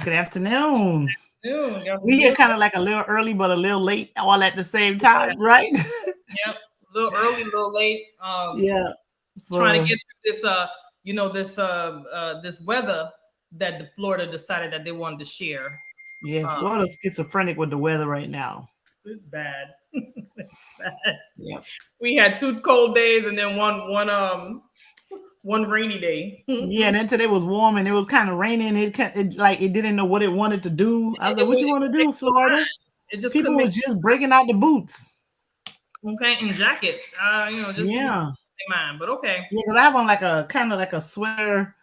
Good afternoon. Good We here afternoon. kind of like a little early, but a little late, all at the same time, right? Yep. A little early, a little late. Yeah. Trying to So get through this this weather that the Florida decided that they wanted to share. yeah, Uh Florida's schizophrenic with the weather right now. it's bad. Bad. Yeah. We had 2 cold days and then one rainy day. Yeah, and then today was warm and it was kind of raining. It like it didn't know what it wanted to do. I was like, "What you want to do, Florida?" It just People couldn't were make just breaking out the boots. okay in jackets. Just people Yeah, mind, but okay. yeah, because I have on like a kind of like a sweater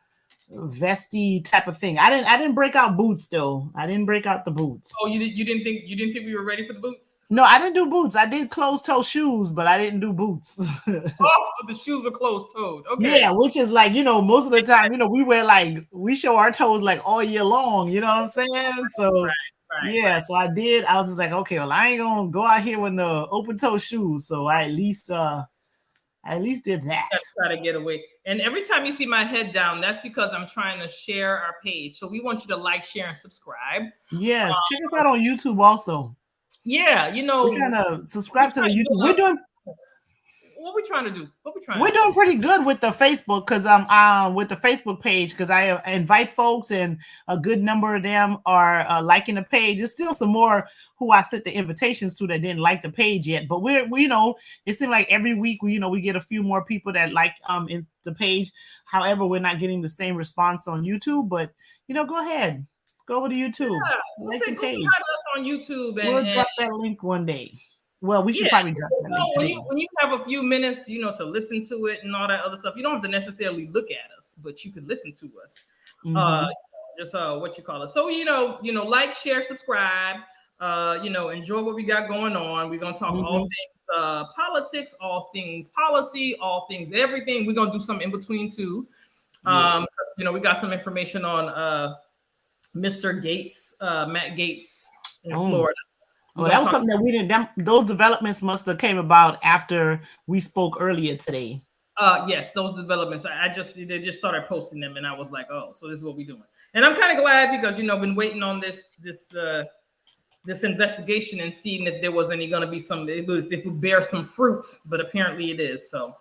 vesty type of thing. I didn't break out boots though. I didn't break out the boots. Oh, you didn't think we were ready for the boots? No, I didn't do boots. I did closed toe shoes, but I didn't do boots. Oh, the shoes were closed toed. Okay. Yeah, which is like, most of the time, we show our toes like all year long, you know what I'm saying? So Right. yeah, so I was just like, okay, well, I ain't gonna go out here with the open toe shoes. So I at least did that. Gotta try to get away. And every time you see my head down, that's because I'm trying to share our page. So we want you to like, share, and subscribe. Yes, check us out on YouTube also. Yeah, We're trying to we subscribe to the trying to YouTube. build We're up. doing What we trying to do? What we trying We're to do? doing pretty good with the Facebook because with the Facebook page because I invite folks and a good number of them are liking the page. There's still some more who I sent the invitations to that didn't like the page yet, but it seems like every week we get a few more people that like in the page. However, we're not getting the same response on YouTube, but go ahead, go over to YouTube, Yeah, like the go say page. hi to us on YouTube We'll and drop that link one day. Well, we should yeah. probably drop that link When today. you have a few minutes, to listen to it and all that other stuff, you don't have to necessarily look at us, but you can listen to us. Mm-hmm. Just what you call it. So like, share, subscribe. Enjoy what we got going on. We're gonna talk all Mm-hmm. things politics, all things policy, all things everything. We're gonna do some in between too. Yeah. We got some information on Mr. Gates, Matt Gates in Oh. Florida. We're Well, that gonna was talk. something that we didn't. Those developments must have came about after we spoke earlier today. Yes, those developments. They just started posting them, and I was like, oh, so this is what we're doing. And I'm kind of glad because been waiting on this investigation and seeing if there was any going to be some if it would bear some fruits, but apparently it is. So,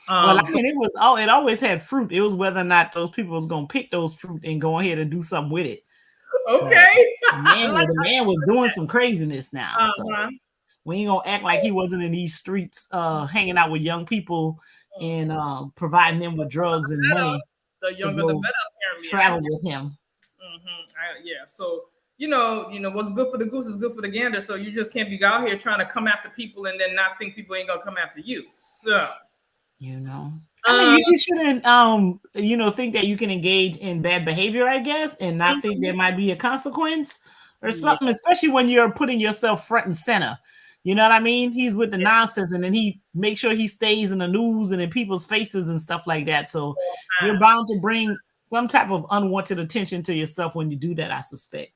Well, I mean, it always had fruit. It was whether or not those people was gonna pick those fruit and go ahead and do something with it. okay. The man was doing some craziness now. So Uh-huh. we ain't gonna act like he wasn't in these streets, hanging out with young people and providing them with drugs and money The to younger, the go better. Apparently, travel with him. yeah. So what's good for the goose is good for the gander. So you just can't be out here trying to come after people and then not think people ain't gonna come after you. So I mean, you just shouldn't, think that you can engage in bad behavior, I guess, and not think there might be a consequence or something, especially when you're putting yourself front and center. You know what I mean? He's with the nonsense, and then he makes sure he stays in the news and in people's faces and stuff like that. So you're bound to bring some type of unwanted attention to yourself when you do that, I suspect.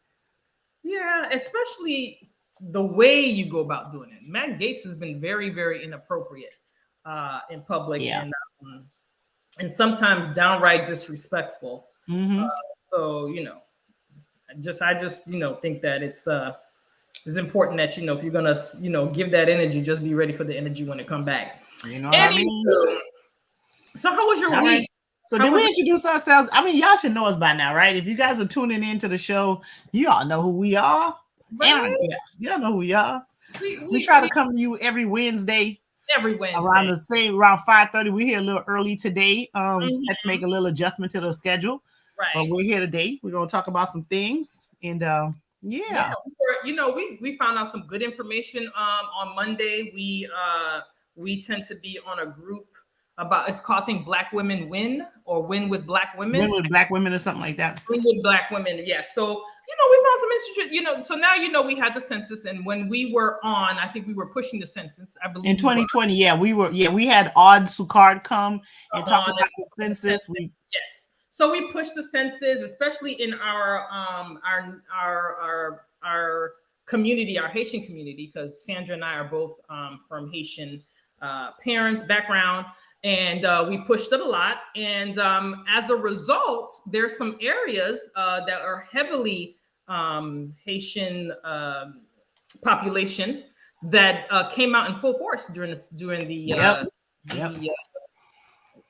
Yeah, especially the way you go about doing it. Matt Gates has been very, very inappropriate in public and sometimes downright disrespectful. Mm-hmm. So I just think that it's important that if you're gonna give that energy, just be ready for the energy when it come back. You know what I mean? So how was your All week? Right. So did we introduce ourselves? I mean, y'all should know us by now, right? If you guys are tuning into the show, you all know who we are. Right? Y'all know who we are. We try to come to you every Wednesday. Every Wednesday. Around 5:30. We're here a little early today. Had to make a little adjustment to the schedule. Right. But we're here today. We're gonna talk about some things. And yeah. We found out some good information on Monday. We tend to be on a group about, it's called, I think, Black Women Win, or Win with Black Women. Win with Black Women or something like that. Win with Black Women, yes. So, we found some interesting, so now we had the census, and when we were on, I think we were pushing the census, I believe. In 2020, we had Odd Sukard come and talk about the census. Yes. So we pushed the census, especially in our community, our Haitian community, because Sandra and I are both from Haitian parents background, and we pushed it a lot. And as a result, there's some areas that are heavily Haitian population that came out in full force during the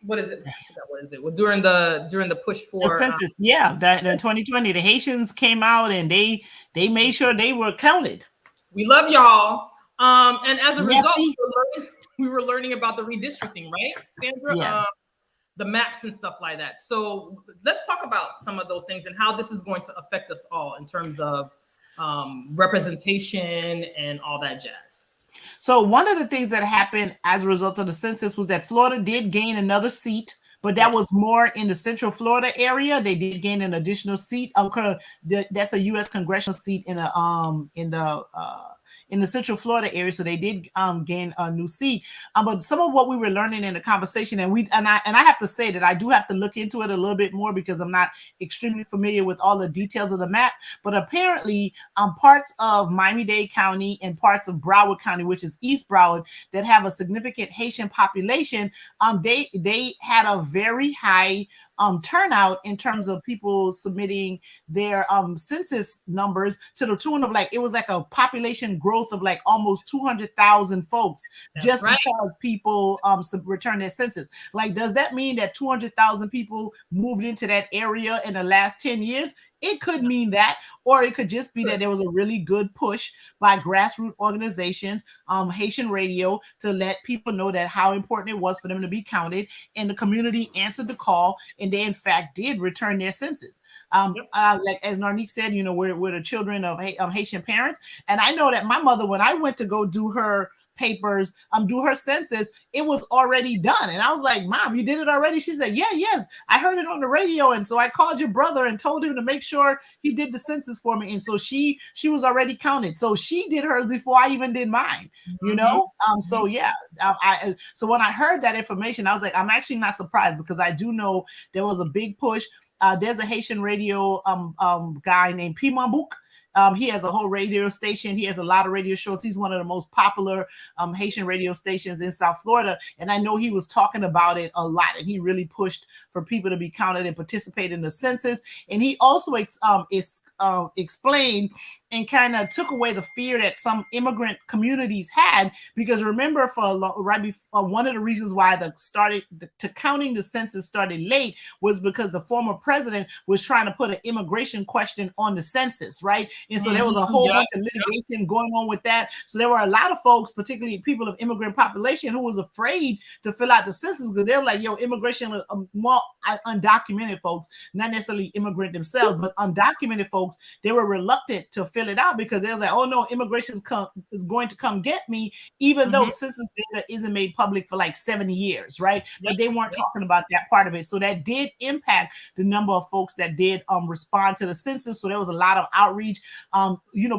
what is it? I forgot what is it? Well, during the push for the census. That in 2020, the Haitians came out and they made sure they were counted. We love y'all. And as a result, we were learning about the redistricting, right, Sandra? Yeah. The maps and stuff like that. So let's talk about some of those things and how this is going to affect us all in terms of representation and all that jazz. So one of the things that happened as a result of the census was that Florida did gain another seat, but that was more in the Central Florida area. They did gain an additional seat. That's a U.S. congressional seat in the Central Florida area, so they did gain a new seat. But some of what we were learning in the conversation, and I have to say that I do have to look into it a little bit more because I'm not extremely familiar with all the details of the map. But apparently, parts of Miami-Dade County and parts of Broward County, which is East Broward, that have a significant Haitian population, they had a very high turnout in terms of people submitting their census numbers to the tune of it was like a population growth of almost 200,000 folks. That's just right. Because people returned their census. Does that mean that 200,000 people moved into that area in the last 10 years? It could mean that, or it could just be that there was a really good push by grassroots organizations, Haitian radio, to let people know that how important it was for them to be counted, and the community answered the call, and they in fact did return their census. As Narnique said, we're the children of Haitian parents, and I know that my mother, when I went to go do her papers, do her census, it was already done. And I was like, Mom, you did it already? She said, yes, I heard it on the radio. And so I called your brother and told him to make sure he did the census for me. And so she was already counted. So she did hers before I even did mine, So yeah, so when I heard that information, I was like, I'm actually not surprised because I do know there was a big push. There's a Haitian radio guy named P. Mambouk. He has a whole radio station. He has a lot of radio shows. He's one of the most popular Haitian radio stations in South Florida. And I know he was talking about it a lot. And he really pushed for people to be counted and participate in the census. And he also explained and kind of took away the fear that some immigrant communities had, because remember, one of the reasons why counting the census started late was because the former president was trying to put an immigration question on the census, right? And so there was a whole bunch of litigation going on with that. So there were a lot of folks, particularly people of immigrant population, who was afraid to fill out the census because they were like, immigration, more undocumented folks, not necessarily immigrant themselves, but undocumented folks, they were reluctant to fill it out because they was like, oh no, immigration is going to come get me, even though census data isn't made public for 70 years, right? But they weren't talking about that part of it. So that did impact the number of folks that did respond to the census. So there was a lot of outreach,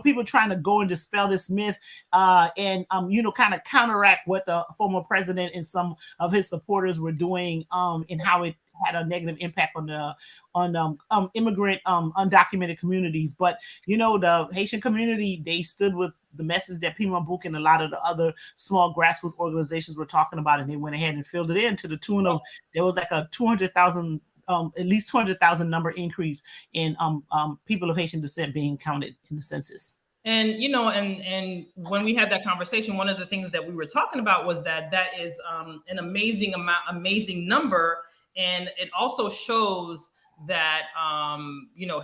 people trying to go and dispel this myth and kind of counteract what the former president and some of his supporters were doing and how it had a negative impact on immigrant undocumented communities. But the Haitian community, they stood with the message that P. Mambouk and a lot of the other small grassroots organizations were talking about, and they went ahead and filled it in to the tune of there was a 200,000 at least 200,000 number increase in people of Haitian descent being counted in the census. And and when we had that conversation, one of the things that we were talking about was that is an amazing number. And it also shows that,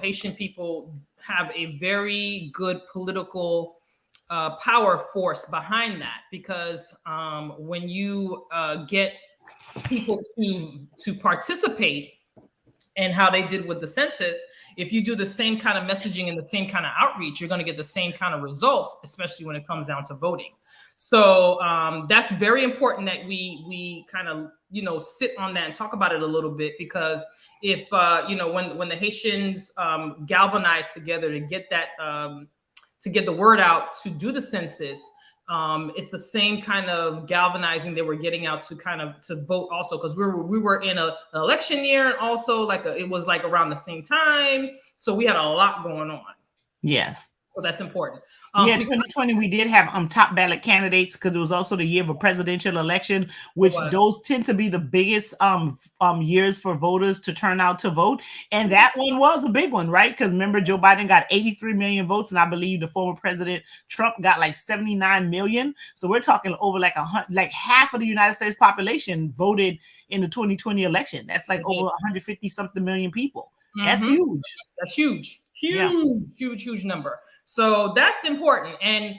Haitian people have a very good political power force behind that, because when you get people to participate in how they did with the census, if you do the same kind of messaging and the same kind of outreach, you're going to get the same kind of results, especially when it comes down to voting. So that's very important that we kind of, sit on that and talk about it a little bit, because if, when the Haitians galvanize together to get that, to get the word out to do the census, it's the same kind of galvanizing they were getting out to vote also, because we were in an election year, and also it was around the same time, so we had a lot going on. Yes. So that's important. Yeah, 2020 we did have top ballot candidates because it was also the year of a presidential election, which those tend to be the biggest years for voters to turn out to vote. And that one was a big one, right? Because remember, Joe Biden got 83 million votes, and I believe the former president Trump got like 79 million. So we're talking over like half of the United States population voted in the 2020 election. That's like over 150 something million people. That's huge. That's huge. Huge number. So that's important. And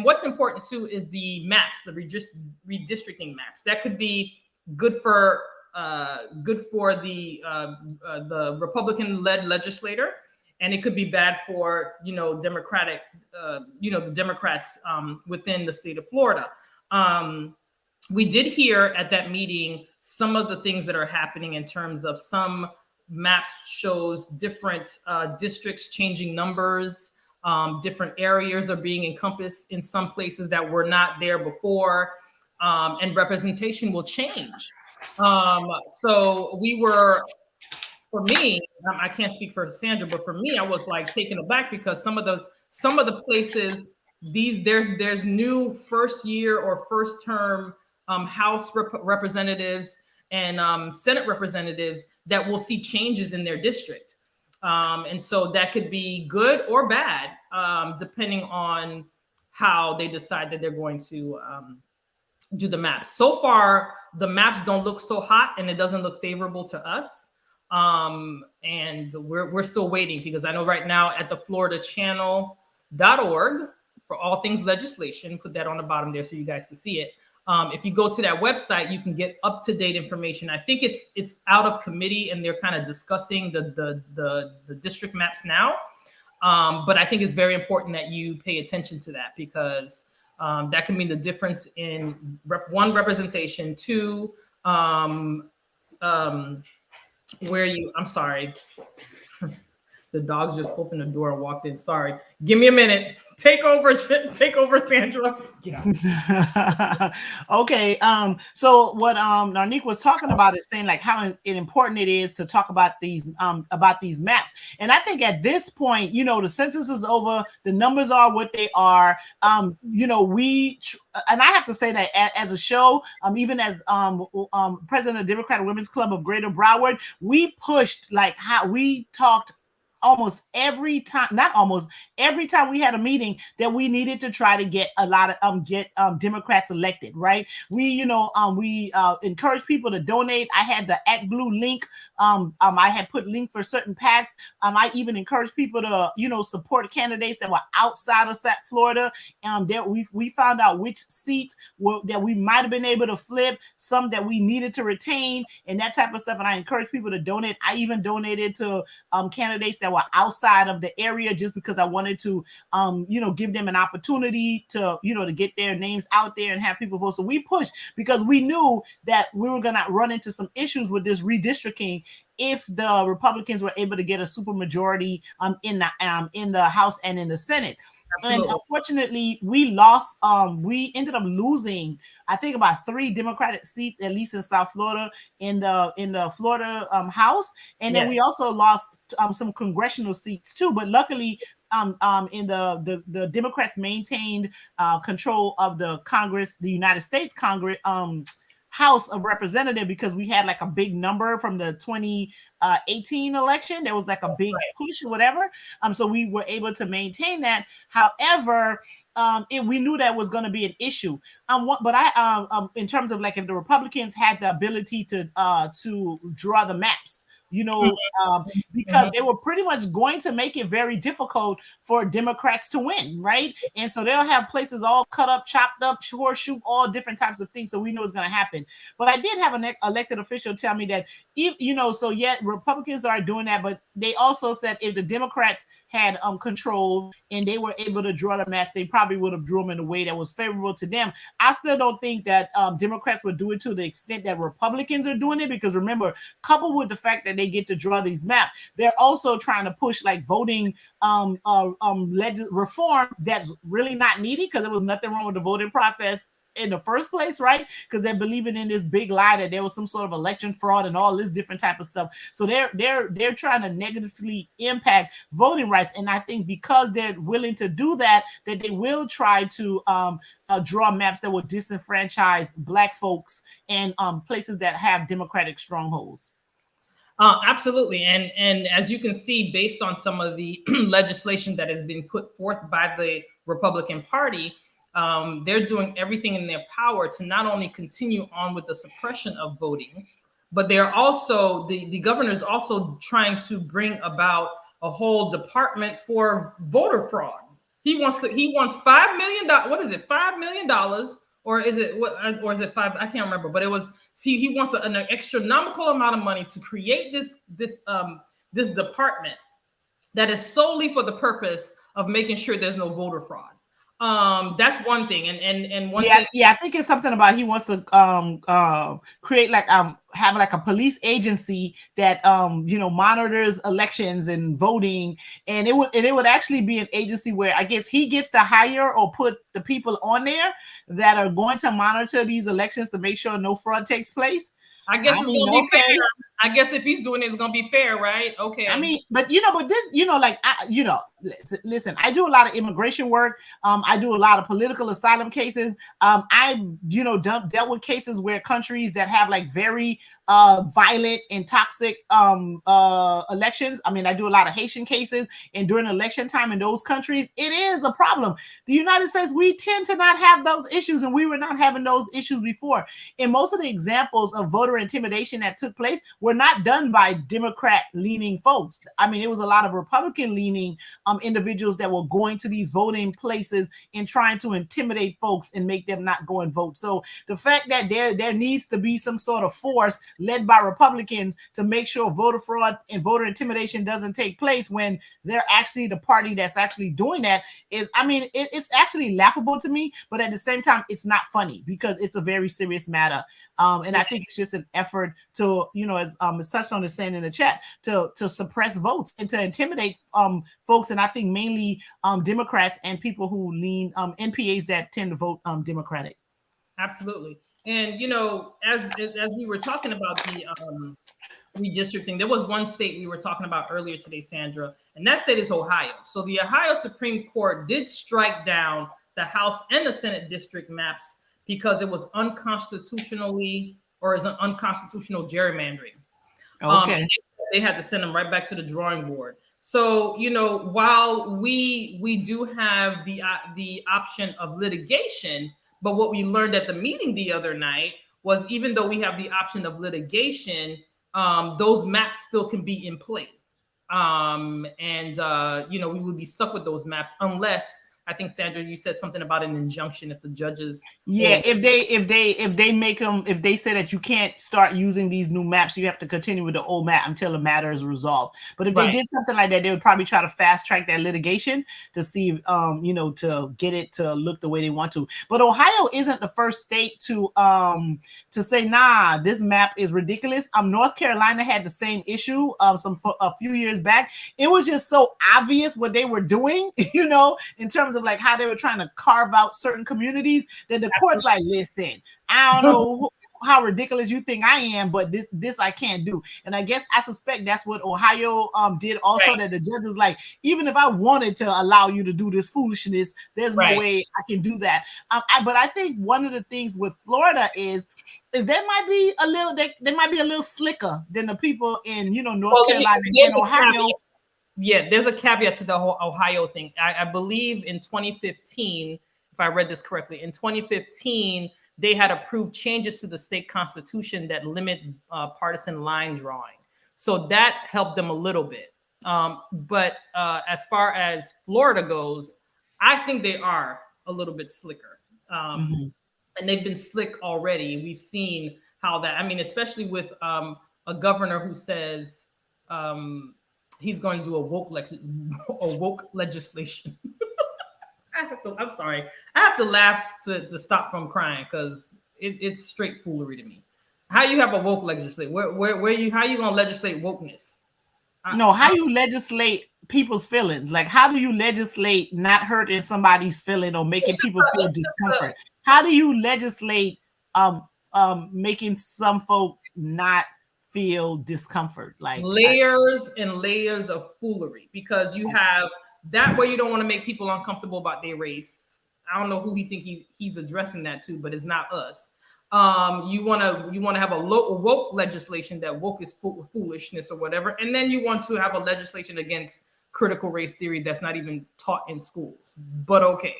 what's important too is the maps, the redistricting maps. That could be good for the Republican-led legislator, and it could be bad for Democratic, the Democrats within the state of Florida. We did hear at that meeting some of the things that are happening in terms of some maps shows different districts changing numbers. Different areas are being encompassed in some places that were not there before, and representation will change. So we were, for me, I can't speak for Sandra, but for me, I was like taken aback because some of the places there's new first year or first term House representatives and Senate representatives that will see changes in their district. And so that could be good or bad, depending on how they decide that they're going to do the maps. So far, the maps don't look so hot and it doesn't look favorable to us. And we're still waiting because I know right now at the floridachannel.org for all things legislation, put that on the bottom there so you guys can see it. If you go to that website, you can get up-to-date information. I think it's out of committee and they're kind of discussing the district maps now. But I think it's very important that you pay attention to that because that can mean the difference in one, representation, two, I'm sorry. The dogs just opened the door and walked in. Sorry. Give me a minute. Take over, Sandra. Okay. So what Narnique was talking about is saying like how important it is to talk about these maps. And I think at this point, the census is over. The numbers are what they are. And I have to say that as a show, even as president of the Democratic Women's Club of Greater Broward, we pushed like how we talked almost every time we had a meeting that we needed to try to get a lot of Democrats elected, right? We encourage people to donate. I had the Act Blue link. I had put link for certain PACs. I even encouraged people to support candidates that were outside of Florida. That we found out which seats that we might have been able to flip, some that we needed to retain, and that type of stuff. And I encourage people to donate. I even donated to candidates that were outside of the area just because I wanted to give them an opportunity to to get their names out there and have people vote. So we pushed because we knew that we were going to run into some issues with this redistricting if the Republicans were able to get a supermajority in the House and in the Senate. Absolutely. And unfortunately, we lost. We ended up losing, I think, about 3 Democratic seats, at least in South Florida, in the Florida House, and then we also lost some congressional seats too. But luckily, in the Democrats maintained control of the Congress, the United States Congress. House of Representatives, because we had like a big number from the 2018 election. There was like a big push or whatever. So we were able to maintain that. However, we knew that was going to be an issue. But I, in terms of like if the Republicans had the ability to draw the maps, because they were pretty much going to make it very difficult for Democrats to win, right? And so they'll have places all cut up, chopped up, horseshoe, all different types of things. So we know it's going to happen. But I did have an elected official tell me that, Republicans are doing that, but they also said if the Democrats had control and they were able to draw the maps, they probably would have drew them in a way that was favorable to them. I still don't think that Democrats would do it to the extent that Republicans are doing it, because remember, coupled with the fact that they get to draw these maps, they're also trying to push like voting reform that's really not needed, because there was nothing wrong with the voting process in the first place, right? Because they're believing in this big lie that there was some sort of election fraud and all this different type of stuff. So they're trying to negatively impact voting rights. And I think because they're willing to do that, that they will try to draw maps that will disenfranchise Black folks and places that have Democratic strongholds. Absolutely. And as you can see, based on some of the legislation that has been put forth by the Republican Party, they're doing everything in their power to not only continue on with the suppression of voting, but they're also, the governor is also trying to bring about a whole department for voter fraud. He wants $5 million. What is it? $5 million. Or is it what? Or is it five? I can't remember. But it was. See, he wants an astronomical amount of money to create this department that is solely for the purpose of making sure there's no voter fraud. That's one thing. And one thing. Yeah, I think it's something about he wants to create like have like a police agency that monitors elections and voting, and it would actually be an agency where I guess he gets to hire or put the people on there that are going to monitor these elections to make sure no fraud takes place. I guess it's gonna be fair. I guess if he's doing it, it's gonna be fair, right? Okay. I mean, but listen, I do a lot of immigration work. I do a lot of political asylum cases. I've dealt with cases where countries that have like very violent and toxic elections. I mean, I do a lot of Haitian cases, and during election time in those countries, it is a problem. The United States, we tend to not have those issues, and we were not having those issues before. And most of the examples of voter intimidation that took place were not done by Democrat-leaning folks. I mean, it was a lot of Republican-leaning individuals that were going to these voting places and trying to intimidate folks and make them not go and vote. So the fact that there needs to be some sort of force led by Republicans to make sure voter fraud and voter intimidation doesn't take place when they're actually the party that's actually doing that is, I mean, it's actually laughable to me, but at the same time, it's not funny because it's a very serious matter. And I think it's just an effort to, as touched on is saying in the chat, to suppress votes and to intimidate folks. And I think mainly Democrats and people who lean NPAs that tend to vote Democratic. Absolutely. And, as we were talking about the redistricting, there was one state we were talking about earlier today, Sandra, and that state is Ohio. So the Ohio Supreme Court did strike down the House and the Senate district maps because it was unconstitutionally, or is an unconstitutional gerrymandering. Okay. They had to send them right back to the drawing board. So, while we do have the option of litigation, but what we learned at the meeting the other night was even though we have the option of litigation, those maps still can be in play. We would be stuck with those maps unless, I think, Sandra, you said something about an injunction if the judges. Yeah, if they make them, if they say that you can't start using these new maps, you have to continue with the old map until the matter is resolved. But if they did something like that, they would probably try to fast track that litigation to see, to get it to look the way they want to. But Ohio isn't the first state to say, nah, this map is ridiculous. North Carolina had the same issue a few years back. It was just so obvious what they were doing, in terms of like how they were trying to carve out certain communities, that the court's like, listen, I don't know how ridiculous you think I am, but this I can't do. And I suspect that's what Ohio did also, right. That the judge was like, even if I wanted to allow you to do this foolishness, there's no way I can do that. But I think one of the things with Florida is there might be a little slicker than the people in North Carolina and Ohio. Yeah, there's a caveat to the whole Ohio thing. I believe in 2015, if I read this correctly, in 2015, they had approved changes to the state constitution that limit partisan line drawing. So that helped them a little bit. But as far as Florida goes, I think they are a little bit slicker. And they've been slick already. We've seen how that, especially with a governor who says, he's going to do a woke legislation. I'm sorry. I have to laugh to stop from crying because it's straight foolery to me. How you have a woke legislation? How you gonna legislate wokeness? How you legislate people's feelings? Like, how do you legislate not hurting somebody's feeling or making people feel discomfort? How do you legislate making some folk not feel discomfort? Like layers and layers of foolery, because you have that way you don't want to make people uncomfortable about their race. I don't know who he think he's addressing that to, but it's not us. You want to have a woke legislation that woke is foolishness or whatever, and then you want to have a legislation against critical race theory that's not even taught in schools. But okay,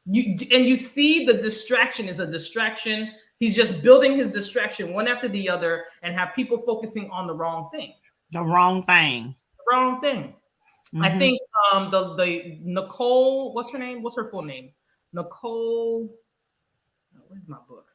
you see the distraction is a distraction. He's just building his distraction one after the other and have people focusing on the wrong thing. The wrong thing. The wrong thing. Mm-hmm. I think the Nicole, what's her name? What's her full name? Nicole. Where's my book?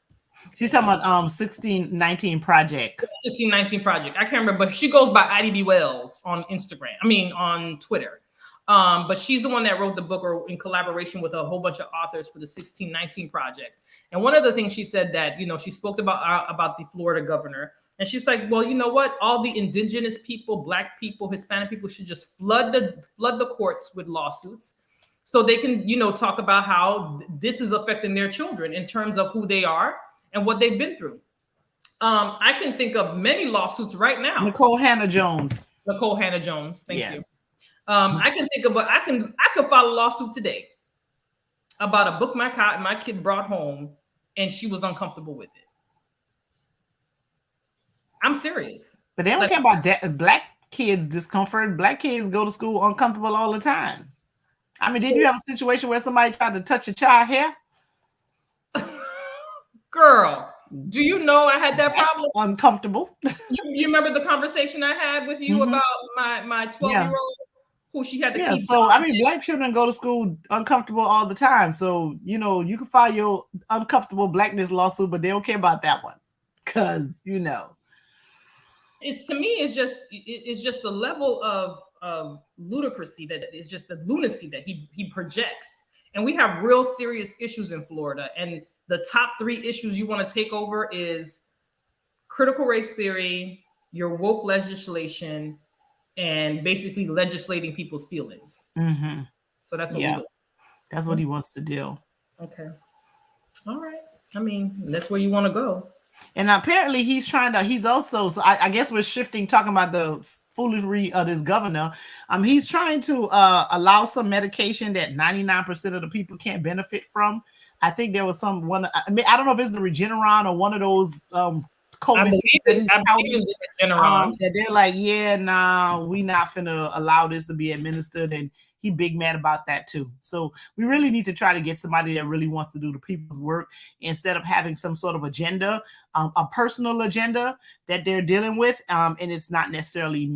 She's talking about 1619 Project. 1619 Project. I can't remember, but she goes by IDB Wells on Instagram. I mean on Twitter. But she's the one that wrote the book, or in collaboration with a whole bunch of authors, for the 1619 Project. And one of the things she said that, she spoke about the Florida governor, and she's like, well, you know what? All the indigenous people, Black people, Hispanic people should just flood the courts with lawsuits, so they can, talk about how this is affecting their children in terms of who they are and what they've been through. I can think of many lawsuits right now. Nicole Hannah Jones. Thank you. I can think of I could file a lawsuit today about a book my kid brought home and she was uncomfortable with it. I'm serious. But they don't care about Black kids' discomfort. Black kids go to school uncomfortable all the time. I mean, did you have a situation where somebody tried to touch a child hair? Girl, do you know I had that problem? Uncomfortable. You remember the conversation I had with you about my 12-year-old? Who she had to keep. So I mean, Black children go to school uncomfortable all the time. So you can file your uncomfortable Blackness lawsuit, but they don't care about that one, because it's, to me, it's just the level of ludicrousy that is just the lunacy that he projects. And we have real serious issues in Florida, and the top 3 issues you want to take over is critical race theory, your woke legislation, and basically legislating people's feelings. Mm-hmm. So that's what we do. That's what he wants to do. Okay. All right. I mean, that's where you want to go. And apparently he's also, so I guess we're shifting, talking about the foolery of this governor. He's trying to allow some medication that 99% of the people can't benefit from. I think there was I don't know if it's the Regeneron or one of those COVID. I believe it's Regeneron. That they're like, we not finna allow this to be administered, and he big mad about that too. So we really need to try to get somebody that really wants to do the people's work, instead of having some sort of agenda, a personal agenda that they're dealing with, and it's not necessarily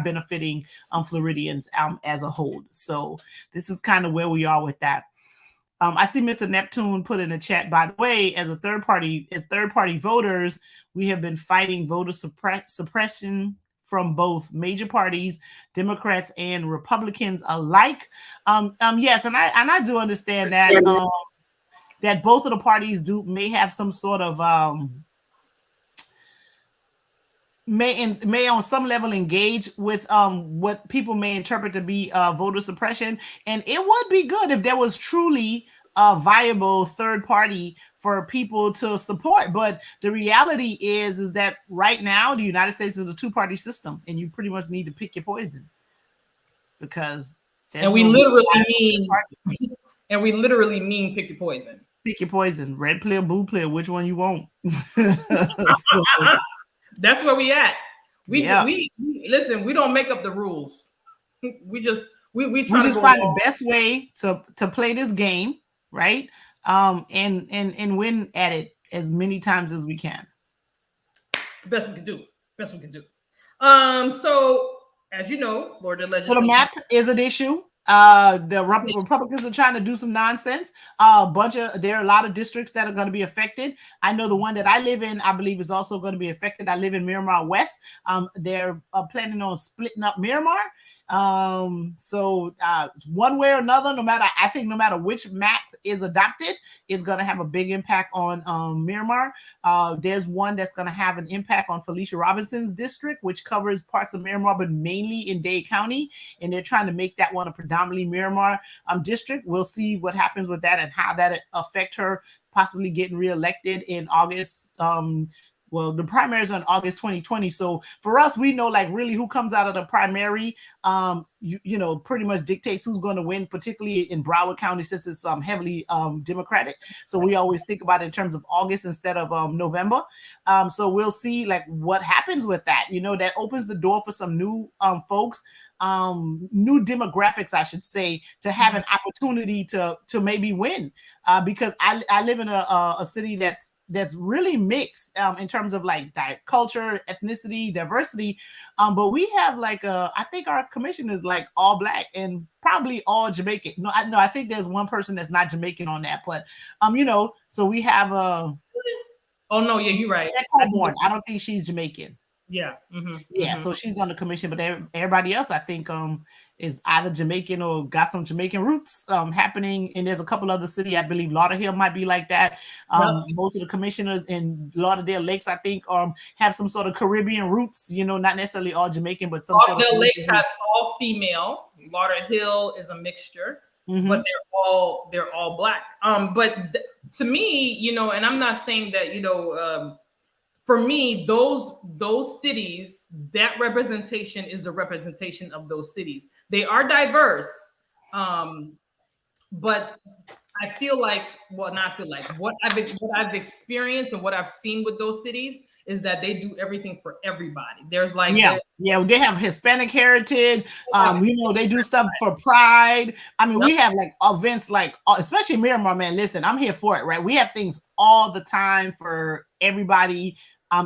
benefiting Floridians as a whole. So this is kind of where we are with that. I see Mr. Neptune put in the chat, by the way, as third party voters, we have been fighting voter suppression from both major parties, Democrats and Republicans alike. Yes, and I do understand that that both of the parties may have some sort of may on some level engage with what people may interpret to be voter suppression. And it would be good if there was truly a viable third party for people to support. But the reality is that right now the United States is a 2-party system, and you pretty much need to pick your poison, because we literally mean pick your poison. Pick your poison. Red player, blue player, which one you want? That's where we at. We listen. We don't make up the rules. We just find the best way to play this game, right? And win at it as many times as we can. It's the best we can do. So as you know, Florida legislation. So the map is an issue. The Republicans are trying to do some nonsense. There are a lot of districts that are going to be affected. I know the one that I live in, I believe, is also going to be affected. I live in Miramar West. They're planning on splitting up Miramar. So one way or another, no matter which map is adopted, it's going to have a big impact on Miramar. There's one that's going to have an impact on Felicia Robinson's district, which covers parts of Miramar, but mainly in Dade County. And they're trying to make that one a predominantly Miramar district. We'll see what happens with that and how that affect her possibly getting reelected in August. Well, the primary is on August 2020. So for us, we know like really who comes out of the primary, you know, pretty much dictates who's going to win, particularly in Broward County, since it's heavily Democratic. So we always think about it in terms of August instead of November. So we'll see like what happens with that. You know, that opens the door for some new folks, new demographics, I should say, to have an opportunity to maybe win. Because I live in a city that's really mixed in terms of like culture, ethnicity, diversity. But we have like I think our commission is like all Black and probably all Jamaican. No, I think there's one person that's not Jamaican on that, but you know, so we have oh no, yeah, you're right. I don't think she's Jamaican. Yeah. Yeah, so she's on the commission, but everybody else I think is either Jamaican or got some Jamaican roots happening. And there's a couple other cities, I believe Lauderdale might be like that. Most of the commissioners in Lauderdale Lakes, I think, have some sort of Caribbean roots, you know, not necessarily all Jamaican, but some Lauderdale sort of Lakes has all female. Lauderhill is a mixture, but they're all Black. But to me, you know, and I'm not saying that, you know, for me, those cities, that representation is the representation of those cities. They are diverse, but I feel like, well, not feel like, what I've experienced and what I've seen with those cities is that they do everything for everybody. There's like they have Hispanic heritage. You know, they do stuff for pride. I mean, we have like events like, especially Miramar, man. Listen, I'm here for it, right? We have things all the time for everybody.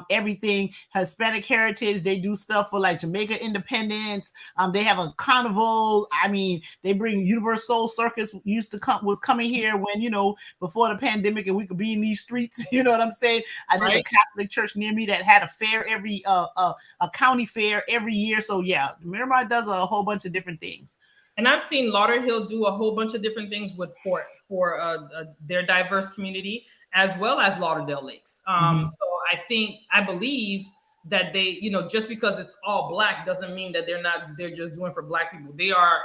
Everything Hispanic heritage. They do stuff for like Jamaica independence. They have a carnival. I mean, they bring Universal Circus was coming here when, you know, before the pandemic, and we could be in these streets. You know what I'm saying? There's a Catholic church near me that had a fair every a county fair every year. So yeah, Miramar does a whole bunch of different things. And I've seen Lauderhill do a whole bunch of different things with for their diverse community, as well as Lauderdale Lakes. So I believe that they, you know, just because it's all Black doesn't mean that they're just doing for Black people. They are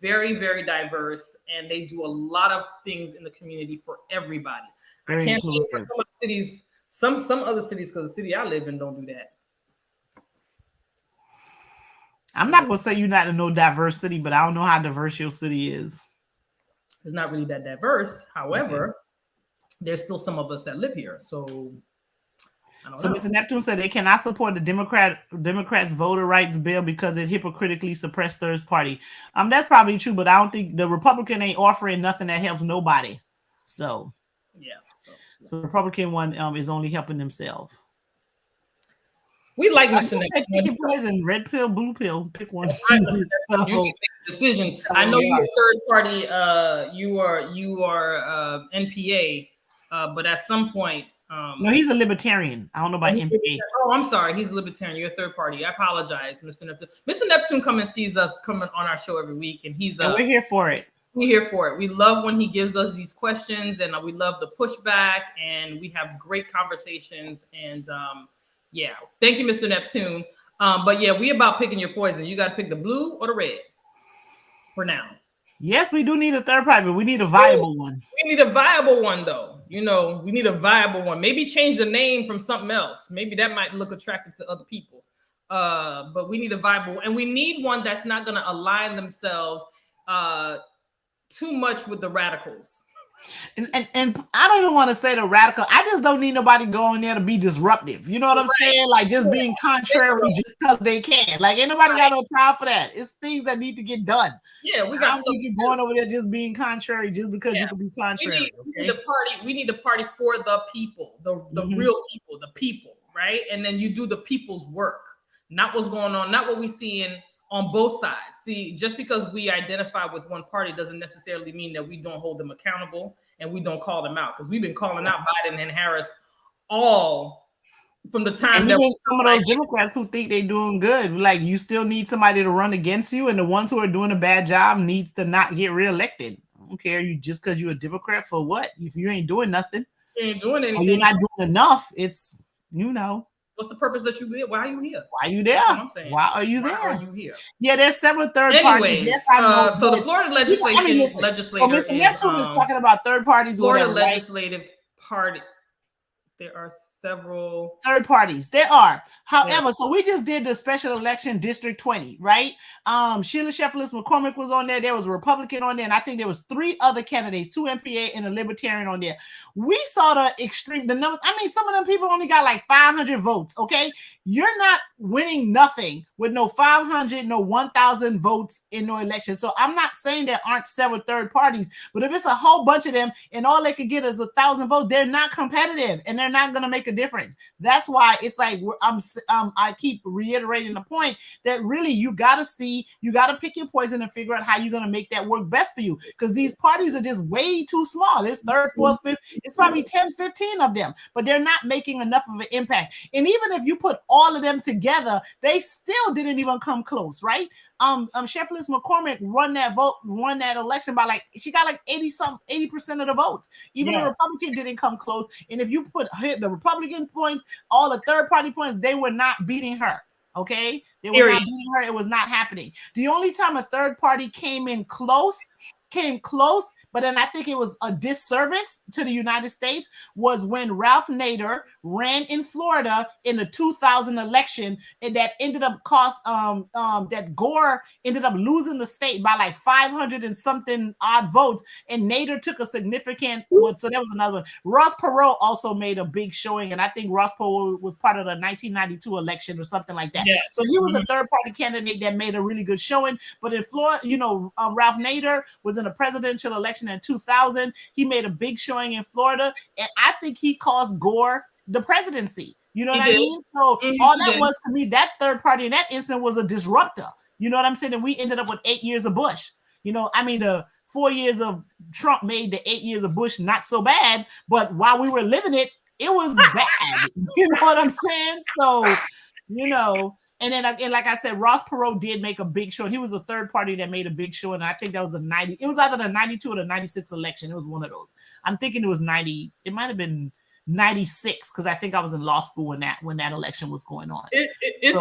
very, very diverse, and they do a lot of things in the community for everybody. I can't say for some of the cities, some other cities, because the city I live in don't do that. I'm not gonna say you're not in no diverse city, but I don't know how diverse your city is. It's not really that diverse. However, there's still some of us that live here. So Mr. Neptune said they cannot support the Democrats' voter rights bill because it hypocritically suppressed third party. That's probably true, but I don't think the Republican ain't offering nothing that helps nobody. So yeah. So the Republican one is only helping themselves. We like Mr. Neptune. Poison, red pill, blue pill, pick one. You can make a decision. I know you're third party. You are NPA, but at some point. No, he's a libertarian. I don't know about NPA. Oh, I'm sorry. He's a libertarian. You're a third party. I apologize, Mr. Neptune. Mr. Neptune comes and sees us coming on our show every week, and we're here for it. We're here for it. We love when he gives us these questions, and we love the pushback, and we have great conversations. And yeah, thank you, Mr. Neptune. But yeah, we about picking your poison. You got to pick the blue or the red for now. Yes, we do need a third party, but we need a viable one. We need a viable one, though. You know, we need a viable one. Maybe change the name from something else. Maybe that might look attractive to other people. But we need a viable, and we need one that's not going to align themselves too much with the radicals. And I don't even want to say the radical. I just don't need nobody going there to be disruptive. You know what I'm saying? Like just being contrary just because they can. Like ain't nobody got no time for that. It's things that need to get done. Yeah, we got you going over there just being contrary just because you can be contrary. We need the party for the people, the real people, the people, right? And then you do the people's work, not what's going on, not what we see on both sides. See, just because we identify with one party doesn't necessarily mean that we don't hold them accountable and we don't call them out, because we've been calling out Biden and Harris all from the time that some of those Democrats who think they're doing good, like you still need somebody to run against you, and the ones who are doing a bad job needs to not get reelected. don't care. You just because you're a Democrat for what? If you ain't doing nothing, you ain't doing anything. Or you're not doing enough. It's what's the purpose that you here? Why are you here? Why are you there? That's what I'm saying. Why are you there? Why are you here? Yeah, there's several third parties. Yes, I know. So the Florida legislator Mr. Neptune is talking about third parties. Florida whatever, legislative party. There are several third parties. There are. However, so we just did the special election District 20, right? Sheila Sheffield McCormick was on there. There was a Republican on there, and I think there was 3 other candidates, 2 MPA and a Libertarian on there. We saw the numbers. I mean, some of them people only got like 500 votes, okay? You're not winning nothing with no 500, no 1,000 votes in no election. So I'm not saying there aren't several third parties, but if it's a whole bunch of them and all they could get is 1,000 votes, they're not competitive and they're not going to make a difference. That's why it's like I keep reiterating the point that really you got to pick your poison and figure out how you're going to make that work best for you, because these parties are just way too small. It's third, fourth, fifth. It's probably 10, 15 of them, but they're not making enough of an impact. And even if you put all of them together, they still didn't even come close, right? Sheffield McCormick won that election by she got like 80% of the votes. Even the Republican didn't come close. And if you hit the Republican points, all the third party points, they were not beating her. Okay, they were not beating her. It was not happening. The only time a third party came close, but then I think it was a disservice to the United States, was when Ralph Nader ran in Florida in the 2000 election, and that ended up that Gore ended up losing the state by like 500 and something odd votes, and Nader took a significant. So that was another one. Ross Perot also made a big showing, and I think Ross Perot was part of the 1992 election or something like that. Yeah. So he was a third party candidate that made a really good showing. But in Florida, Ralph Nader was in a presidential election in 2000. He made a big showing in Florida, and I think he cost Gore the presidency. You know what I mean? So all that was to me, that third party in that instant was a disruptor. You know what I'm saying? And we ended up with 8 years of Bush. The 4 years of Trump made the 8 years of Bush not so bad, but while we were living it, it was bad. You know what I'm saying? So, and then again, like I said, Ross Perot did make a big show. He was the third party that made a big show, and I think that was it was either the 92 or the 96 election. It was one of those. I'm thinking it was 90. It might have been 96, because I think I was in law school when that election was going on. It's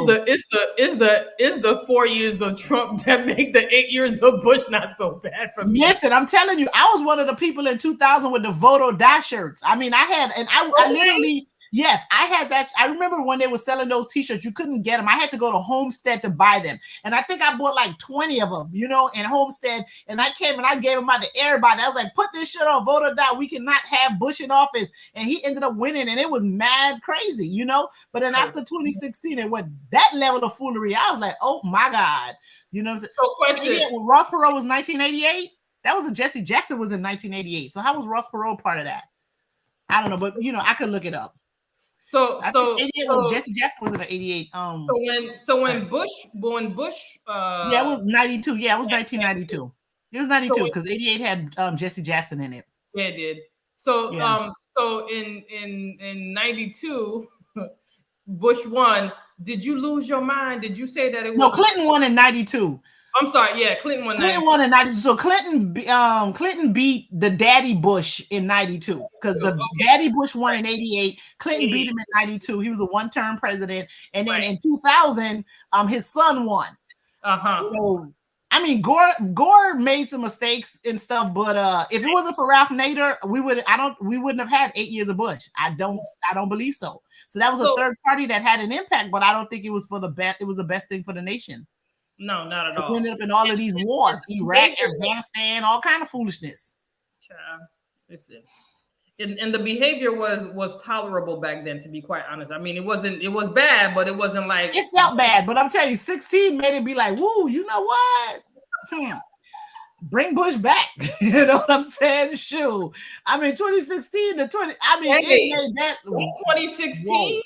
the 4 years of Trump that make the 8 years of Bush not so bad for me. Listen, I'm telling you, I was one of the people in 2000 with the vote or die shirts. I mean, I literally. Yes, I had that. I remember when they were selling those t-shirts, you couldn't get them. I had to go to Homestead to buy them. And I think I bought like 20 of them, in Homestead. And I came and I gave them out to everybody. I was like, put this shit on, vote or die. We cannot have Bush in office. And he ended up winning, and it was mad crazy, But then after 2016, it went that level of foolery. I was like, oh my God. So question. When Ross Perot was 1988, that was Jesse Jackson was in 1988. So how was Ross Perot part of that? I don't know, but I could look it up. So Jesse Jackson was in the 88. When Bush it was 92. Yeah, it was 1992. It was 92 because 88 had Jesse Jackson in it. Yeah, it did. So so in 92, Bush won. Did you lose your mind? Did you say that it was No, Clinton won in 92. I'm sorry. Yeah, Clinton won. Clinton won in 92. So Clinton beat the Daddy Bush in 92 because the Daddy Bush won in 88. Clinton beat him in 92. He was a one-term president, and then in 2000, his son won. I mean, Gore made some mistakes and stuff, but if it wasn't for Ralph Nader, we wouldn't have had 8 years of Bush. I don't believe so. So that was a third party that had an impact, but I don't think it was for the best. It was the best thing for the nation. No, not at all. We ended up in all of these wars, Iraq, Afghanistan, all kind of foolishness. Child, listen. And the behavior was tolerable back then, to be quite honest. I mean, it was bad, but it wasn't like it felt bad. But I'm telling you, 16 made it be like, woo, you know what? Bring Bush back. You know what I'm saying? Shoot. I mean, 2016 to 20. I mean, it made that 2016.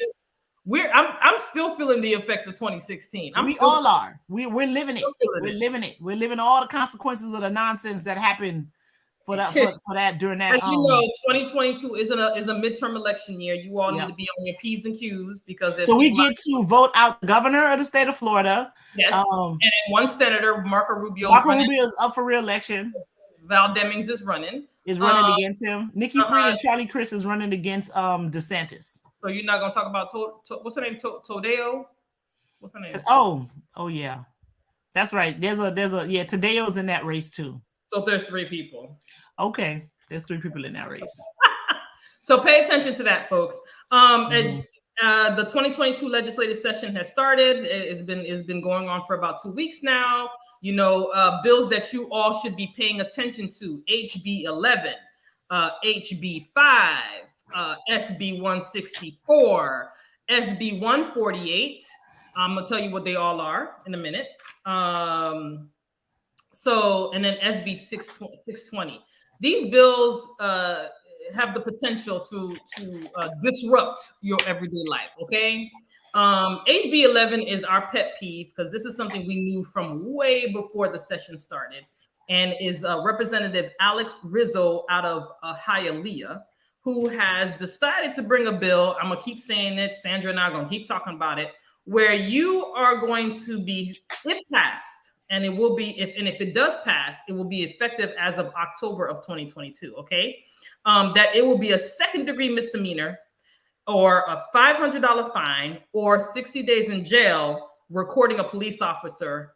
I'm still feeling the effects of 2016. We all are. We're living it. We're living it. We're living all the consequences of the nonsense that happened for that during that. As you know, 2022 is a midterm election year. You all need to be on your P's and Q's because so we get to vote out the governor of the state of Florida. Yes, and one senator, Marco Rubio. Marco Rubio is up for re-election. Val Demings is running. Is running against him. Nikki Fried and Charlie Crist is running against DeSantis. So you're not gonna talk about what's her name? Tadeo? What's her name? Oh yeah. That's right. There's a Tadeo's in that race too. So there's 3 people. Okay. There's 3 people in that race. So pay attention to that, folks. The 2022 legislative session has started. It's been going on for about 2 weeks now. Bills that you all should be paying attention to: HB 11, HB 5, SB 164, SB 148. I'm gonna tell you what they all are in a minute. And then SB 620. These bills have the potential to disrupt your everyday life. Okay. HB 11 is our pet peeve because this is something we knew from way before the session started, and is Representative Alex Rizzo out of Hialeah, who has decided to bring a bill. I'm gonna keep saying it. Sandra and I are gonna keep talking about it, where you are going to be, if passed, and it will be, if it does pass, it will be effective as of October of 2022. Okay, that it will be a second-degree misdemeanor, or a $500 fine, or 60 days in jail recording a police officer.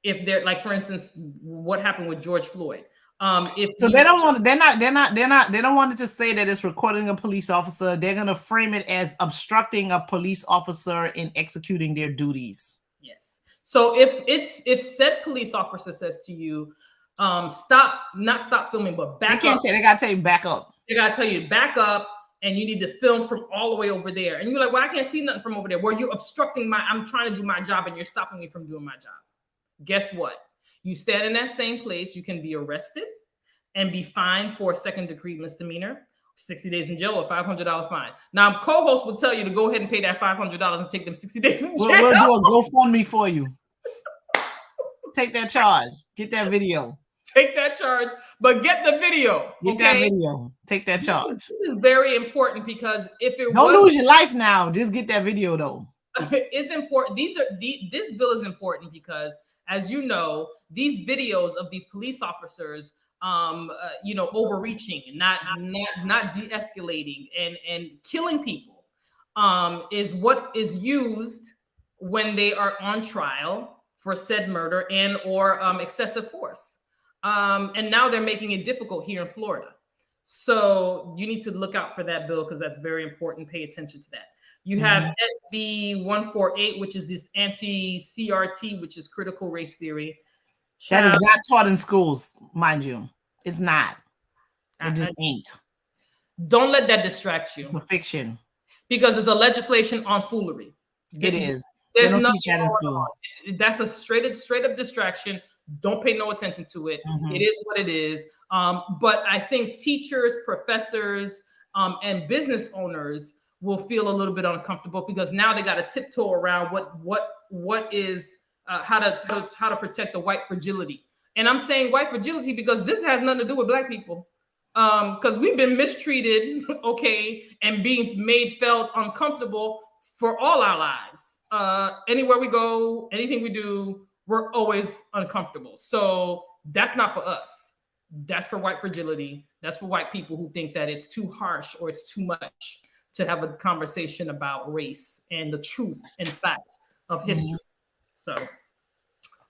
If they're, like, for instance, what happened with George Floyd. They don't want it to say that it's recording a police officer. They're going to frame it as obstructing a police officer in executing their duties. Yes. So if said police officer says to you, not stop filming, but back up. They got to tell you back up. They got to tell you to back up, and you need to film from all the way over there. And you're like, well, I can't see nothing from over there. Well, you're obstructing I'm trying to do my job, and you're stopping me from doing my job. Guess what? You stand in that same place, you can be arrested and be fined for a second-degree misdemeanor, 60 days in jail, or $500 fine. Now, co-host will tell you to go ahead and pay that $500 and take them 60 days in jail. We'll do a GoFundMe for you. Take that charge. Get that video. Take that charge, but get the video. Get that video. Take that charge. This is very important, because if it don't lose your life now, just get that video though. It's important. This bill is important because, as you know, these videos of these police officers, overreaching and not de-escalating and killing people, is what is used when they are on trial for said murder and or excessive force. And now they're making it difficult here in Florida. So you need to look out for that bill, because that's very important. Pay attention to that. You have SB 148, which is this anti-CRT, which is critical race theory. That is not taught in schools, mind you. It's not. It just ain't. Don't let that distract you. For fiction. Because it's a legislation on foolery. It is. There's nothing teach that in school. That's a straight up distraction. Don't pay no attention to it. It is what it is. But I think teachers, professors, and business owners will feel a little bit uncomfortable, because now they got to tiptoe around what is how to protect the white fragility. And I'm saying white fragility because this has nothing to do with Black people, because we've been mistreated, okay, and being made felt uncomfortable for all our lives. Anywhere we go, anything we do, we're always uncomfortable. So that's not for us. That's for white fragility. That's for white people who think that it's too harsh or it's too much to have a conversation about race and the truth and facts of history. So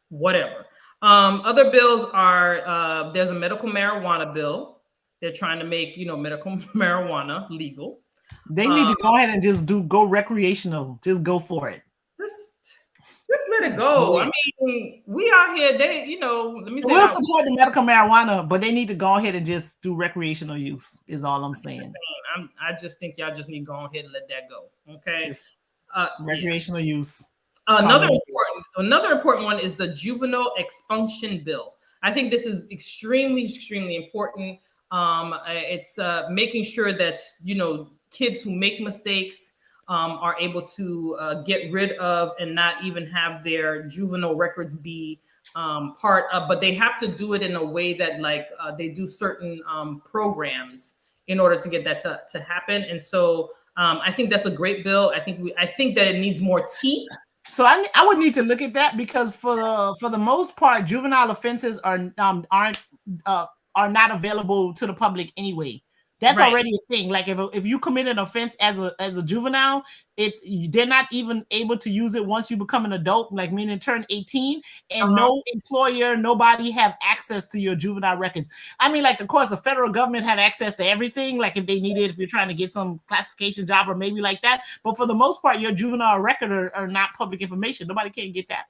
whatever. Other bills are, there's a medical marijuana bill. They're trying to make, medical marijuana legal. They need to go ahead and just go recreational. Just go for it. Just let it go. I mean, we out here, let me say, we'll support the medical marijuana, but they need to go ahead and just do recreational use, is all I'm saying. I just think y'all just need to go ahead and let that go. Okay. Just recreational use. Another important one is the juvenile expunction bill. I think this is extremely, extremely important. It's making sure that, kids who make mistakes are able to get rid of and not even have their juvenile records be part of, but they have to do it in a way that they do certain programs in order to get that to happen. And so I think that's a great bill. I think that it needs more teeth So I would need to look at that, because for the most part, juvenile offenses are not available to the public anyway. That's already a thing. Like if you commit an offense as a juvenile, they're not even able to use it once you become an adult, like meaning turn 18, and no employer, nobody have access to your juvenile records. I mean, like, of course, the federal government have access to everything, like if they need it, if you're trying to get some classification job or maybe like that. But for the most part, your juvenile record are not public information. Nobody can get that.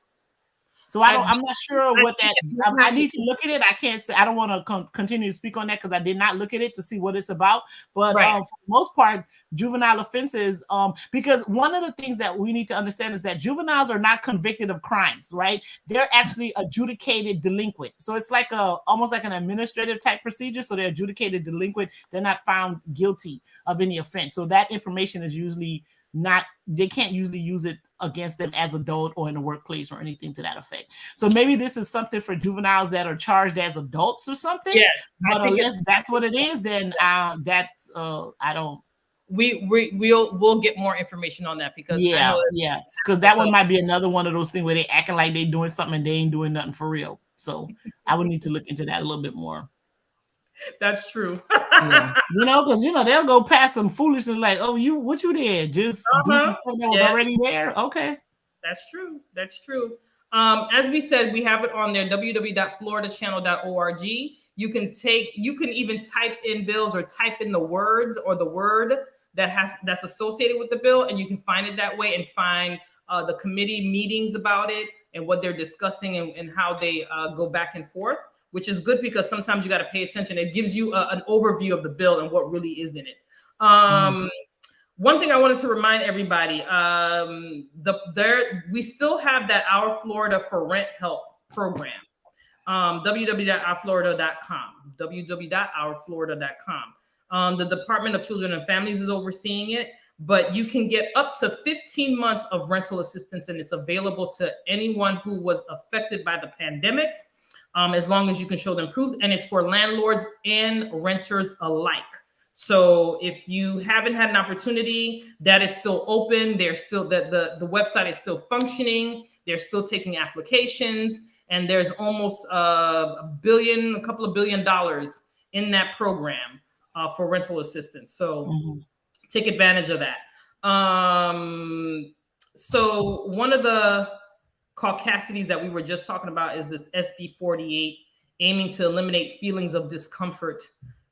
So I'm not sure what that. I need to look at it. I can't say. I don't want to continue to speak on that because I did not look at it to see what it's about. But for the most part, juvenile offenses. Because one of the things that we need to understand is that juveniles are not convicted of crimes, right? They're actually adjudicated delinquent. So it's like almost like an administrative type procedure. So they're adjudicated delinquent. They're not found guilty of any offense. So that information is usually not, they can't usually use it against them as adult or in the workplace or anything to that effect. So maybe this is something for juveniles that are charged as adults or something. Yes, but unless that's what it is, then I don't. We'll get more information on that, because because that one might be another one of those things where they acting like they doing something and they ain't doing nothing for real. So I would need to look into that a little bit more. That's true. Because they'll go past some foolishness like, oh, what you did? Just do something that was already there. Okay. That's true. That's true. As we said, we have it on there, www.floridachannel.org. You can even type in bills or type in the words or the word that's associated with the bill, and you can find it that way and find the committee meetings about it and what they're discussing and how they go back and forth, which is good because sometimes you got to pay attention. It gives you an overview of the bill and what really is in it. One thing I wanted to remind everybody, we still have that Our Florida for Rent Help program, www.ourflorida.com, www.ourflorida.com. The Department of Children and Families is overseeing it, but you can get up to 15 months of rental assistance, and it's available to anyone who was affected by the pandemic, as long as you can show them proof, and it's for landlords and renters alike. So if you haven't had an opportunity, that is still open. There's still the website is still functioning. They're still taking applications, and there's almost a couple of $1 billion in that program for rental assistance. So take advantage of that. So one of the caucasities that we were just talking about is this SB 48, aiming to eliminate feelings of discomfort,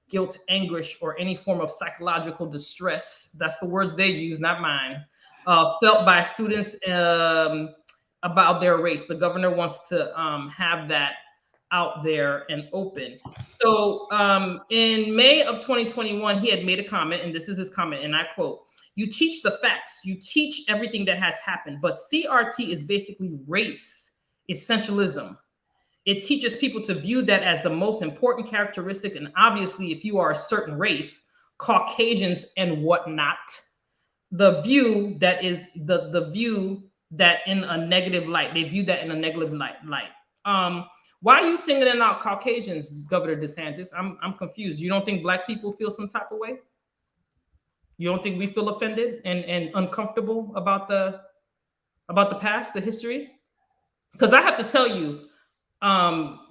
guilt, anguish, or any form of psychological distress. That's the words they use, not mine. Felt by students about their race. The governor wants to have that out there and open. So in May of 2021, he had made a comment, and this is his comment, and I quote, "You teach the facts, you teach everything that has happened, but CRT is basically race essentialism. It teaches people to view that as the most important characteristic. And obviously, if you are a certain race, Caucasians and whatnot, the view that is the view that in a negative light, they view that in a negative light. Why are you singling out Caucasians, Governor DeSantis? I'm confused. You don't think Black people feel some type of way? You don't think we feel offended and uncomfortable about the past, the history? Because I have to tell you,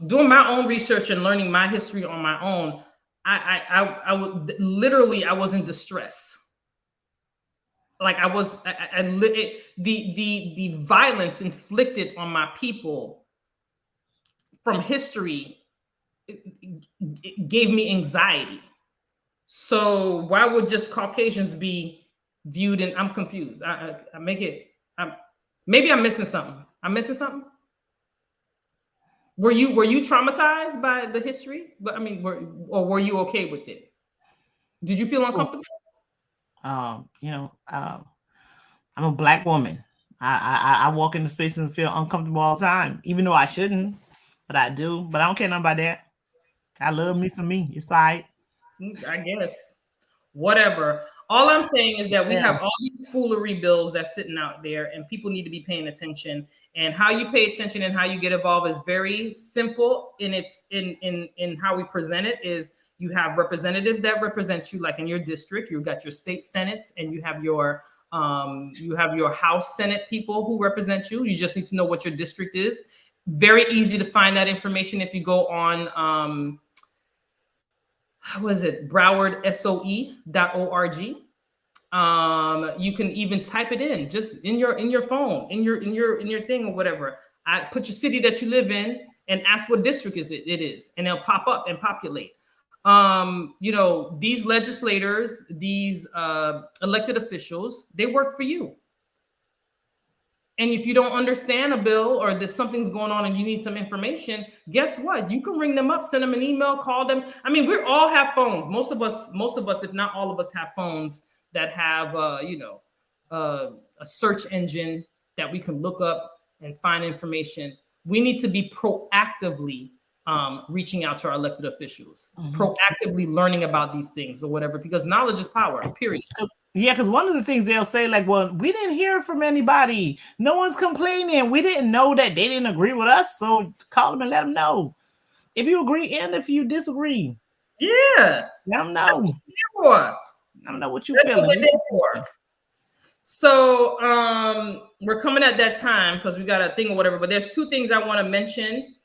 doing my own research and learning my history on my own, I was in distress. Like the violence inflicted on my people from history, it gave me anxiety. So why would just Caucasians be viewed? And I'm confused. Maybe I'm missing something. Were you traumatized by the history? But I mean, were you okay with it? Did you feel uncomfortable? I'm a Black woman. I walk into spaces and feel uncomfortable all the time, even though I shouldn't, but I do. But I don't care nothing about that. I love me some me. It's all right. I guess. Whatever. All I'm saying is that we have all these foolery bills that's sitting out there, and people need to be paying attention. And how you pay attention and how you get involved is very simple. In how we present it is you have representatives that represent you, like in your district. You got your state senates, and you have your You have your House, Senate people who represent you. You just need to know what your district is. Very easy to find that information if you go on, what is it, browardsoe.org. You can even type it in just in your phone, in your thing or whatever. I put your city that you live in and ask what district it is, and they'll pop up and populate. These legislators, these elected officials, they work for you. And if you don't understand a bill or there's something's going on and you need some information, guess what? You can ring them up, send them an email, call them. I mean, we all have phones. Most of us, if not all of us, have phones that have, a search engine that we can look up and find information. We need to be proactively reaching out to our elected officials, proactively learning about these things or whatever, because knowledge is power, period. Yeah, because one of the things they'll say, like, well, we didn't hear from anybody. No one's complaining. We didn't know that they didn't agree with us. So call them and let them know. If you agree and if you disagree. Yeah. Let them know. Let them know what you're feeling. So we're coming at that time because we got a thing or whatever. But there's two things I want to mention.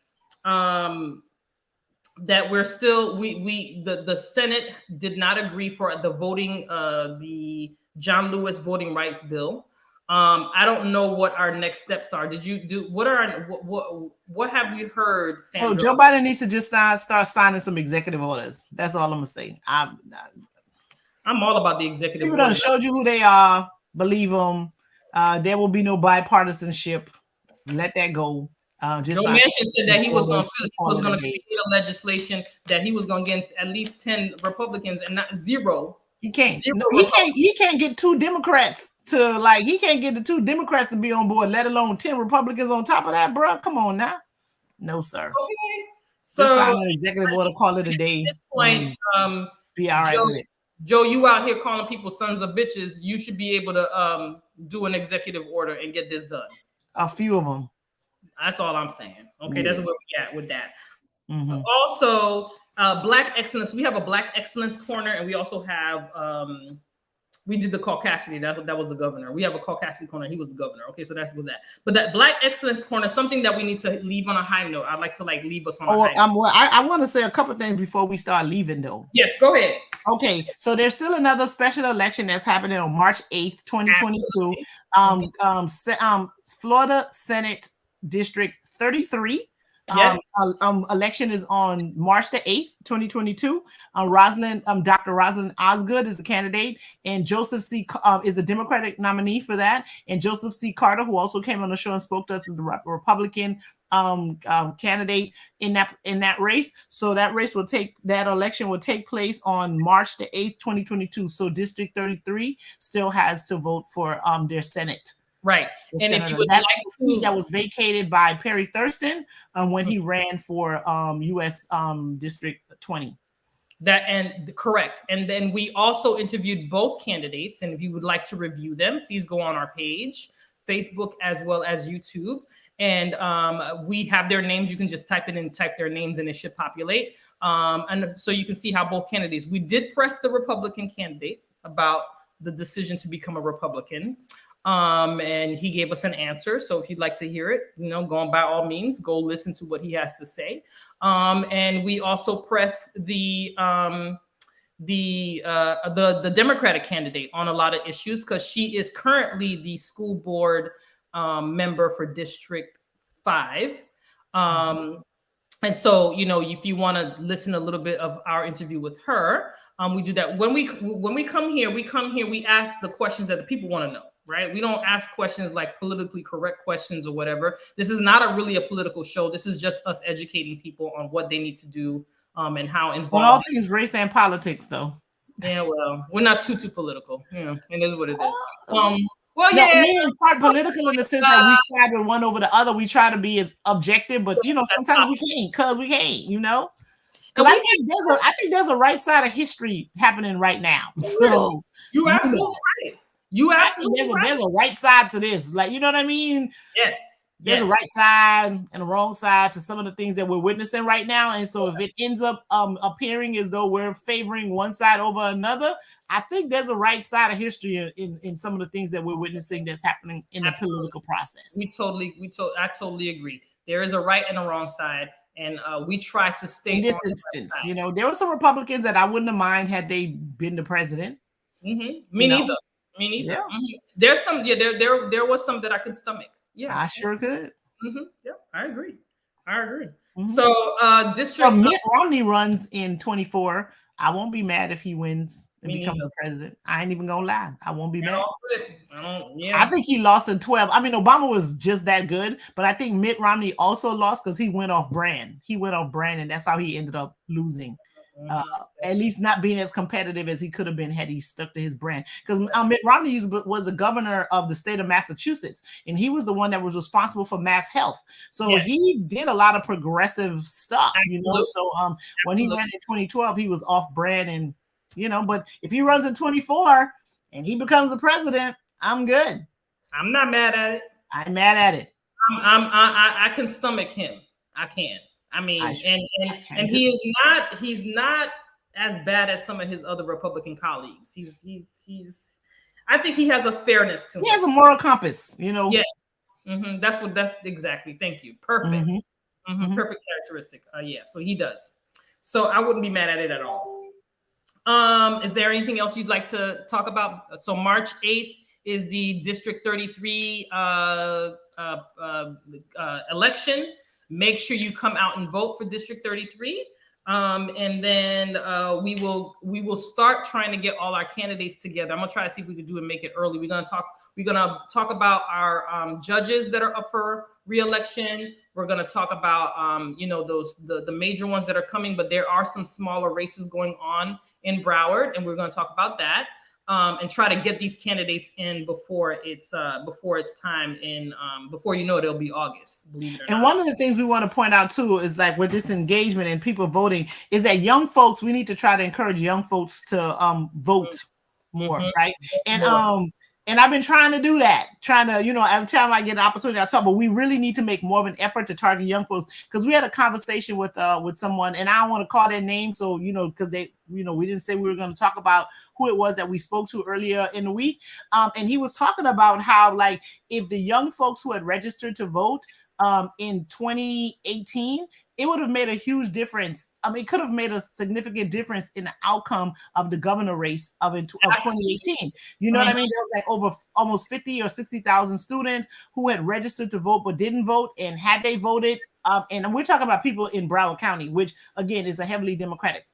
That we're still the Senate did not agree for the voting, the John Lewis voting rights bill. I don't know what our next steps are. Did you do what have you heard, Sandra? Oh, Joe Biden needs to just start signing some executive orders. That's all I'm gonna say. I'm all about the executive orders. People done showed you who they are. Believe them. There will be no bipartisanship. Let that go. Joe Manchin said that he was going to create a legislation that he was going to get at least 10 Republicans and not zero. He can't. No, he can't get two Democrats to he can't get the two Democrats to be on board, let alone 10 Republicans on top of that, bro. Come on now. No, sir. Okay. So an executive order, call it a day. At this point, be all right with it. Joe, you out here calling people sons of bitches. You should be able to do an executive order and get this done. A few of them. That's all I'm saying. Okay, yes. That's where we at with that. Also, Black Excellence. We have a Black Excellence corner, and we also have we did the Caucasian. That was the governor. We have a Caucasian corner. He was the governor. Okay, so that's with that. But that Black Excellence corner, something that we need to leave on a high note. I'd like to leave us on a high note. I want to say a couple things before we start leaving, though. Yes, go ahead. Okay, so there's still another special election that's happening on March 8th, 2022. Florida Senate District 33. Yes. Election is on March the 8th, 2022. Dr. Rosalind Osgood is the candidate, and Joseph C. is a Democratic nominee for that. And Joseph C. Carter, who also came on the show and spoke to us, is the Republican candidate in that race. So that election will take place on March the 8th, 2022. So District 33 still has to vote for their Senate. Right. And if you would like the seat that was vacated by Perry Thurston when he ran for U.S. District 20. Correct. And then we also interviewed both candidates. And if you would like to review them, please go on our page, Facebook as well as YouTube. And we have their names. You can just type their names and it should populate. And so you can see how both candidates. We did press the Republican candidate about the decision to become a Republican. And he gave us an answer. So if you'd like to hear it, go on, by all means, go listen to what he has to say. And we also press the Democratic candidate on a lot of issues because she is currently the school board member for District 5. And so, if you want to listen a little bit of our interview with her, we do that. When we come here, we ask the questions that the people want to know. Right? We don't ask questions like politically correct questions or whatever. This is not really a political show. This is just us educating people on what they need to do and how involved. Well, all things race and politics, though. Yeah, well, we're not too political. It is what it is. We are quite political in the sense that we side with one over the other. We try to be as objective, but sometimes we can't because we can't. Because I think there's a right side of history happening right now. So you absolutely right. You absolutely there's a right side to this, you know what I mean? Yes. there's a Yes. right side and a wrong side to some of the things that we're witnessing right now. And so if it ends up appearing as though we're favoring one side over another, I think there's a right side of history in some of the things that we're witnessing that's happening in the Absolutely. political process. I totally agree. There is a right and a wrong side, and we try to stay in this on the right instance. side. You know, there were some Republicans that I wouldn't have mind had they been the president. Me You know? neither. Me neither. Yeah, There's some. Yeah, there was some that I could stomach. Yeah. I sure could. Yeah, I agree. I agree. Mhm. So, So district. Mitt Romney runs in 24. I won't be mad if he wins and Me becomes neither. the president. I ain't even gonna lie. I won't be I mad. don't put it. I don't. I Yeah. think he lost in 12. I mean, Obama was just that good, but I think Mitt Romney also lost because he went off brand. He went off brand, and that's how he ended up losing. At least not being as competitive as he could have been had he stuck to his brand. Because Mitt Romney was the governor of the state of Massachusetts, and he was the one that was responsible for mass health. So Yes. he did a lot of progressive stuff, you know. Absolutely. So when he ran in 2012, he was off brand, and you know. But if he runs in 24 and he becomes the president, I'm good. I'm not mad at it. I'm mad at it. I can stomach him. I can. I mean, and he's not as bad as some of his other Republican colleagues. He's I think he has a fairness to him. He has a moral compass, you know. Yes. That's exactly. Thank you. Perfect. Perfect characteristic. Yeah. So he does. So I wouldn't be mad at it at all. Is there anything else you'd like to talk about? So March 8th is the District 33 election. Make sure you come out and vote for District 33. And then we will start trying to get all our candidates together. I'm gonna try to see if we can do it, make it early. We're gonna talk about our judges that are up for re-election. We're gonna talk about the major ones that are coming, but there are some smaller races going on in Broward, and we're gonna talk about that. And try to get these candidates in before it's time in before you know it, it'll be August. Believe it or not. And one of the things we want to point out too is like with this engagement and people voting is that young folks, we need to try to encourage young folks to vote more, right? And I've been trying to do that, every time I get an opportunity, I talk, but we really need to make more of an effort to target young folks, because we had a conversation with someone, and I don't want to call their name, so, because they, we didn't say we were going to talk about who it was that we spoke to earlier in the week. And he was talking about how, like, if the young folks who had registered to vote in 2018, it would have made a huge difference. I mean, it could have made a significant difference in the outcome of the governor race of 2018. You know what I mean? There was like over almost 50 or 60,000 students who had registered to vote but didn't vote. And had they voted, and we're talking about people in Broward County, which again is a heavily Democratic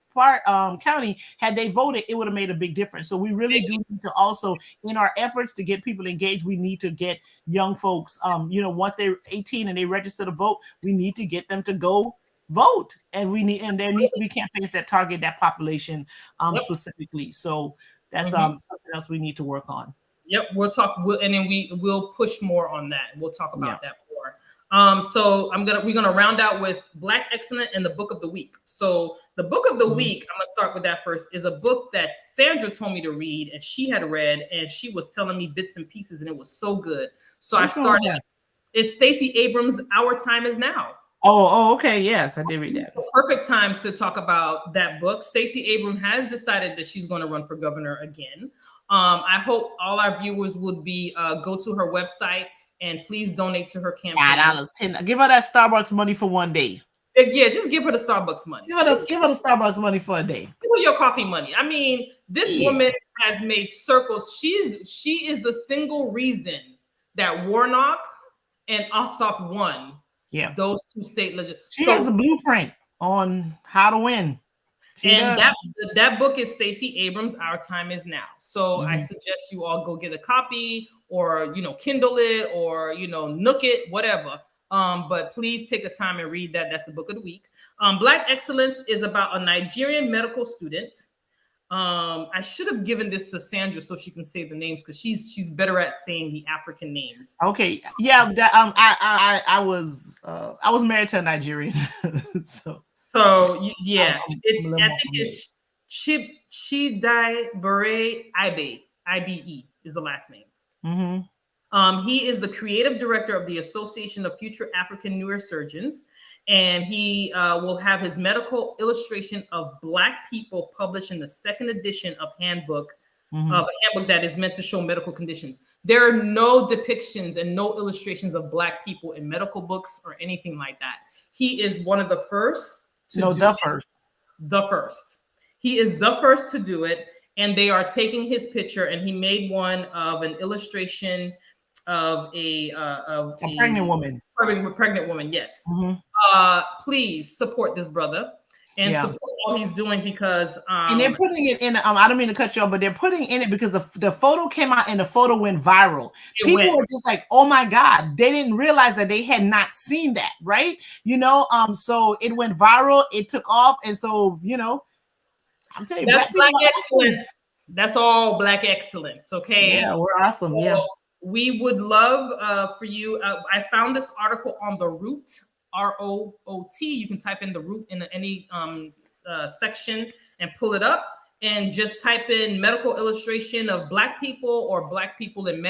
county, had they voted, it would have made a big difference. So we really do need to also, in our efforts to get people engaged, we need to get young folks, once they're 18 and they register to vote, we need to get them to go vote. And there needs to be campaigns that target that population specifically. So that's something else we need to work on. Yep, we'll talk, and then we'll push more on that. We'll talk about that more. So we're gonna round out with Black Excellence and the Book of the Week. So the Book of the Week, I'm gonna start with that first, is a book that Sandra told me to read, and she had read, and she was telling me bits and pieces, and it was so good. So I started. It's Stacey Abrams' Our Time Is Now. Oh, okay. Yes, I did read that. Perfect time to talk about that book. Stacey Abrams has decided that she's going to run for governor again. I hope all our viewers would go to her website and please donate to her campaign. $5, $10. Give her that Starbucks money for one day. Yeah, just give her the Starbucks money. Give her the Starbucks money for a day. Give her your coffee money. I mean, this woman has made circles. She is the single reason that Warnock and Ossoff won. Yeah, those two state legislatures. She has a blueprint on how to win. That book is Stacey Abrams' Our Time Is Now. So I suggest you all go get a copy, or Kindle it, or Nook it, whatever. But please take a time and read that. That's the Book of the Week. Black Excellence is about a Nigerian medical student. I should have given this to Sandra so she can say the names, because she's better at saying the African names. Okay, yeah. That I was married to a Nigerian, so yeah, I think it's Chidai Bere Ibe is the last name. He is the creative director of the Association of Future African Neurosurgeons, and he will have his medical illustration of Black people published in the second edition of handbook, of a handbook that is meant to show medical conditions. There are no depictions and no illustrations of Black people in medical books or anything like that. He is one of the first to do the first. The first. He is the first to do it, and they are taking his picture, and he made one of an illustration of a pregnant woman. Pregnant woman, yes. Please support this brother and support all he's doing, because and they're putting it in. I don't mean to cut you off, but they're putting in it because the photo came out and the photo went viral. People were just like, "Oh my God!" They didn't realize that they had not seen that, right? So it went viral. It took off, and so I'm telling you, that's Black excellence. Awesome. That's all Black excellence. Okay. Yeah, we're awesome. So, yeah. We would love for you. I found this article on the Root, ROOT. You can type in the Root in any section and pull it up, and just type in medical illustration of Black people or Black people in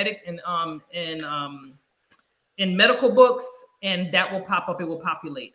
medical books, and that will pop up. It will populate.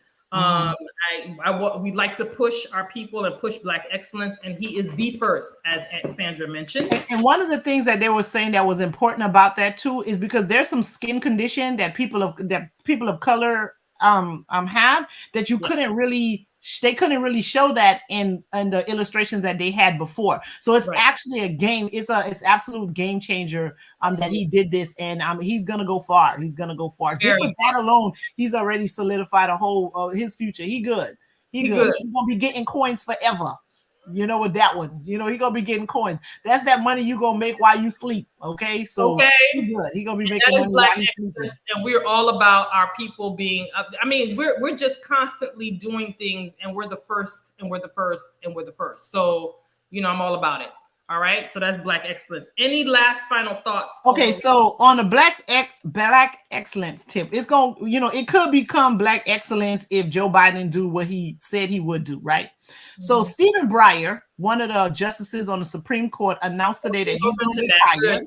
We'd like to push our people and push Black excellence, and he is the first, as Sandra mentioned. And one of the things that they were saying that was important about that too is because there's some skin condition that people of color have that you couldn't really. They couldn't really show that in the illustrations that they had before. So it's actually a game. It's absolute game changer that he did this, and he's gonna go far. He's gonna go far. Just with that alone, he's already solidified a whole his future. He good. He good. He's gonna be getting coins forever. With that one, he gonna be getting coins. That's that money you gonna make while you sleep. Okay, so he good. He gonna be making money while he's sleeping. And we're all about our people being. We're just constantly doing things, and we're the first, and we're the first, and we're the first. So I'm all about it. All right, so that's Black excellence. Any last final thoughts? Okay, so on the Black excellence tip, it's going, it could become Black excellence if Joe Biden do what he said he would do, right? So Stephen Breyer, one of the justices on the Supreme Court, announced today that he's going to retire,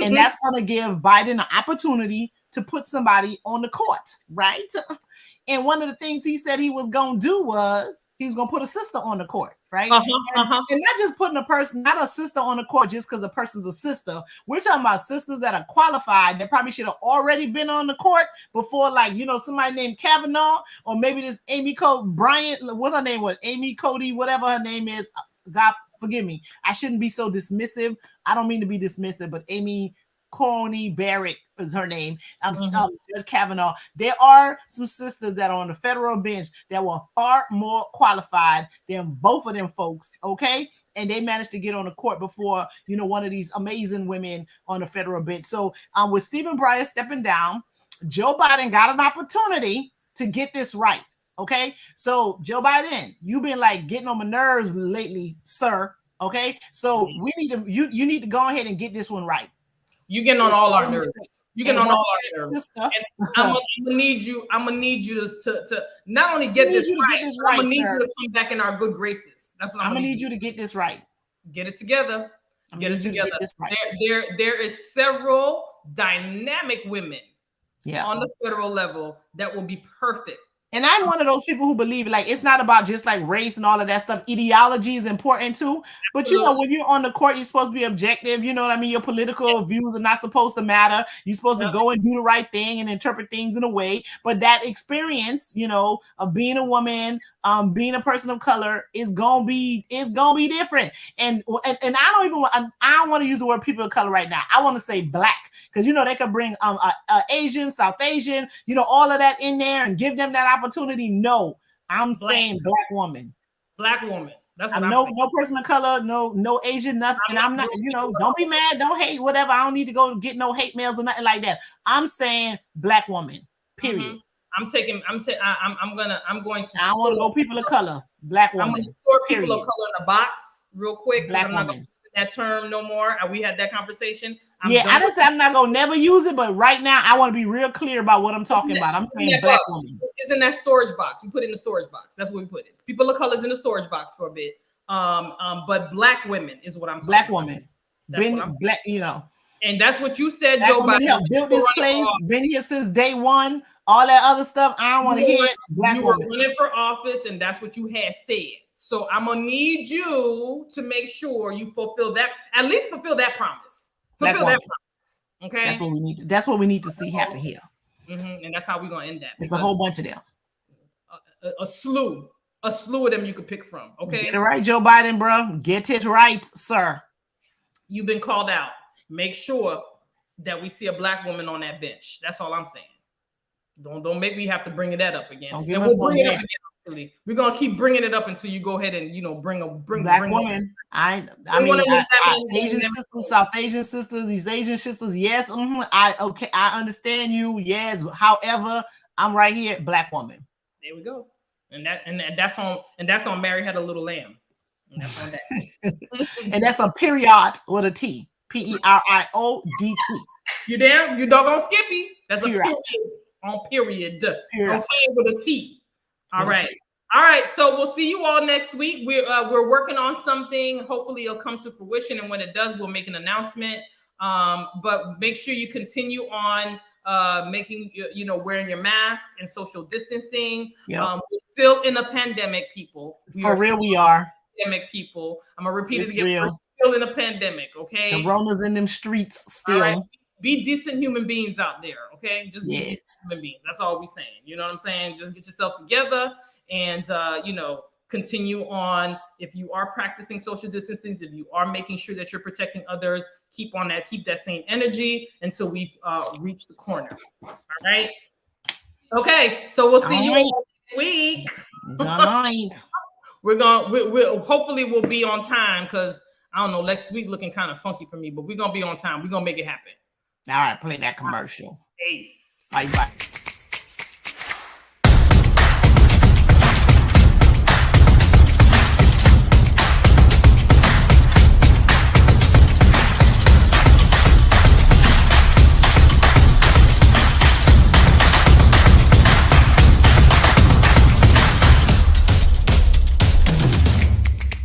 and that's going to give Biden an opportunity to put somebody on the court, right? And one of the things he said he was going to do was he was going to put a sister on the court, right? And not just putting not a sister on the court just because the person's a sister. We're talking about sisters that are qualified that probably should have already been on the court before, somebody named Kavanaugh, or maybe this Amy Bryant, what her name was, Amy Cody, whatever her name is. God forgive me. I shouldn't be so dismissive. I don't mean to be dismissive, but Amy Coney Barrett is her name. Judge Kavanaugh. There are some sisters that are on the federal bench that were far more qualified than both of them folks. Okay, and they managed to get on the court before one of these amazing women on the federal bench. So with Stephen Breyer stepping down, Joe Biden got an opportunity to get this right. Okay, so Joe Biden, you've been getting on my nerves lately, sir. Okay, so we need to you need to go ahead and get this one right. You getting on all our nerves. You getting on all our nerves. And I'm gonna need you. I'm gonna need you to not only get this right. I'm gonna need you to come back in our good graces. That's what I'm gonna need you to get this right. Get it together. Get it together. There is several dynamic women on the federal level that will be perfect. And I'm one of those people who believe it's not about just race and all of that stuff. Ideology is important too. But when you're on the court, you're supposed to be objective. You know what I mean? Your political views are not supposed to matter. You're supposed to go and do the right thing and interpret things in a way. But that experience, of being a woman, being a person of color is gonna be different. And I don't want to use the word people of color right now. I want to say Black. Because they could bring Asian, South Asian, all of that in there and give them that opportunity. No, I'm saying Black woman. Black woman. That's what no person of color, no Asian, nothing. And I'm not, don't be mad, don't hate, whatever. I don't need to go get no hate mails or nothing like that. I'm saying Black woman. Period. I'm going to. I don't want to go people of color. Black woman. I'm going to store people of color in a box real quick. Black I'm woman. not going to use that term no more. We had that conversation. I didn't say I'm not gonna never use it, but right now I want to be real clear about what I'm talking about. I'm saying Black woman. It's in that storage box. We put it in the storage box. That's where we put it. People of color is in the storage box for a bit. But Black women is what I'm talking Black about. woman. Black, And that's what you said, Joe Biden. Helped build this place, been here since day one. All that other stuff, I don't want to hear it. You were running for office, and that's what you had said. So I'm gonna need you to make sure you fulfill that, at least fulfill that promise. Fulfill that promise. Okay. That's what we need. That's what we need to see happen here. And that's how we're gonna end that. It's a whole bunch of them. A slew of them you could pick from. Okay. Get it right, Joe Biden, bro. Get it right, sir. You've been called out. Make sure that we see a black woman on that bench. That's all I'm saying. Don't make me have to bring that up again. And we'll bring it up again. We're gonna keep bringing it up until you go ahead and bring black woman. I mean, Asian sisters, South Asian sisters, these Asian sisters. Yes, I understand you. Yes, however, I'm right here, black woman. There we go. And that's on Mary Had a Little Lamb. And that's on that. And that's a period with a T. Period. You damn, you doggone Skippy. That's a period on period. Okay, with a T. All right. All right. So we'll see you all next week. We're working on something. Hopefully it'll come to fruition. And when it does, we'll make an announcement. But make sure you continue on wearing your mask and social distancing. We're still in a pandemic, people. We are. Pandemic, people. I'm gonna repeat it again. We're still in a pandemic, okay? The Rona's in them streets still. Right. Be decent human beings out there, okay? Just be decent human beings. That's all we're saying. You know what I'm saying? Just get yourself together and continue on. If you are practicing social distancing, if you are making sure that you're protecting others, keep that same energy until we reach the corner. All right. Okay, so we'll see you next week. Good night. We'll hopefully we'll be on time because I don't know, next week looking kind of funky for me, but we're gonna be on time. We're gonna make it happen. All right, play that commercial. Peace. Bye.